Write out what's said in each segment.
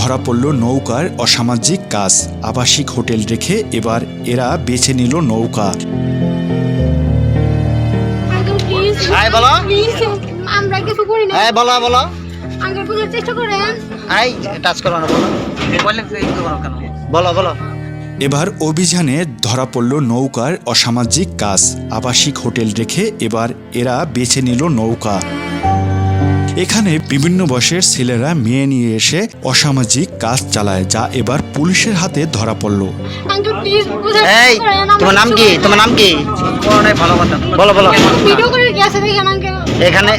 ধরা পড়ল নৌকার অসামাজিক কাজ। আবাসিক হোটেল রেখে এবার এরা বেছে নিল নৌকা। এবার অভিযানে ধরা পড়ল নৌকার অসামাজিক কাজ। আবাসিক হোটেল রেখে এবার এরা বেছে নিল নৌকা। এখানে বিভিন্ন বয়সের ছেলেরা মেয়ে নিয়ে এসে অসামাজিক কাজ চালায়, যা এবার পুলিশের হাতে ধরা পড়ল। তোমার নাম কি? তোমার নাম কি? বলো বলো। এখানে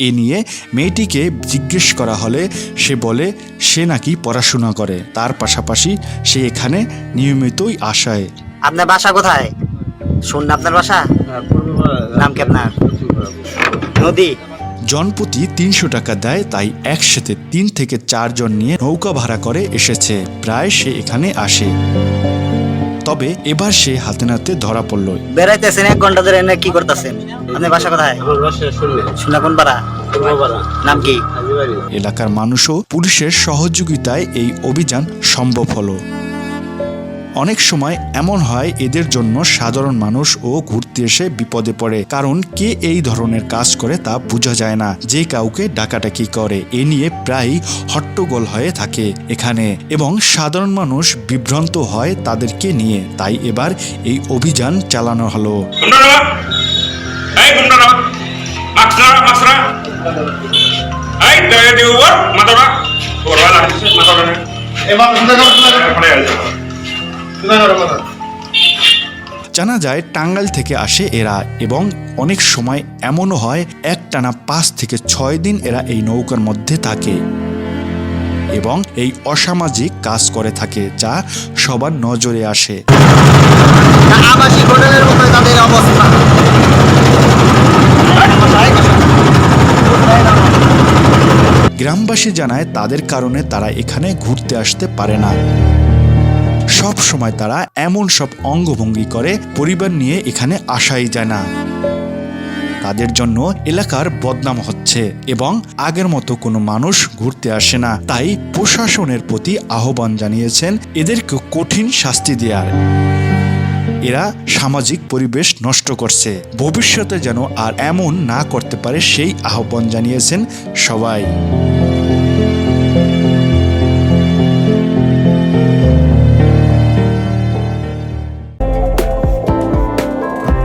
এ নিয়ে মেয়েটিকে জিজ্ঞেস করা হলে সে বলে সে নাকি পড়াশোনা করে, তার পাশাপাশি সে এখানে নিয়মিতই আসায়। আপনার বাসা কোথায়? শুন আপনার বাসা নাম কি আপনার? নদী। জনপ্রতি ৩০০ টাকা দেয়, তাই একসাথে ৩ থেকে ৪ জন নিয়ে নৌকা ভাড়া করে এসেছে। প্রায় সে এখানে আসে। তবে এবার সে হাতে নাতে ধরা পড়ল। বেড়াইতেছেন 1 ঘন্টা ধরে, কি করতেছেন? আপনার বাসা কোথায়? শুননা কোন পাড়া? নাম কি? এলাকার মানুষও পুলিশের সহযোগিতায় এই অভিযান সম্ভব হলো। অনেক সময় এমন হয় এদের জন্য সাধারণ মানুষও ঘুরতে এসে বিপদে পড়ে, কারণ কে এই ধরনের কাজ করে তা বোঝা যায় না। যে কাউকে ডাকাডাকি করে, এ নিয়ে প্রায় হট্টগোল হয়ে থাকে এখানে, এবং সাধারণ মানুষ বিভ্রান্ত হয় তাদেরকে নিয়ে। তাই এবার এই অভিযান চালানো হলো। জানা যায় টাঙ্গাইল থেকে আসে এরা, এবং অনেক সময় এমনও হয় একটানা ৫ থেকে ৬ দিন এরা এই নৌকার মধ্যে থাকে এবং এই অসামাজিক কাজ করে থাকে, যা সবার নজরে আসে। আবাসিক হোটেলের মতো তাদের অবস্থা। গ্রামবাসী জানায় তাদের কারণে তারা এখানে ঘুরতে আসতে পারে না। সব সময় তারা এমন সব অঙ্গভঙ্গি করে পরিবার নিয়ে এখানে আসাই যায় না। তাদের জন্য এলাকার বদনাম হচ্ছে এবং আগের মতো কোনো মানুষ ঘুরতে আসে না। তাই প্রশাসনের প্রতি আহ্বান জানিয়েছেন এদেরকে কঠিন শাস্তি দেওয়ার। এরা সামাজিক পরিবেশ নষ্ট করছে, ভবিষ্যতে যেন আর এমন না করতে পারে সেই আহ্বান জানিয়েছেন সবাই।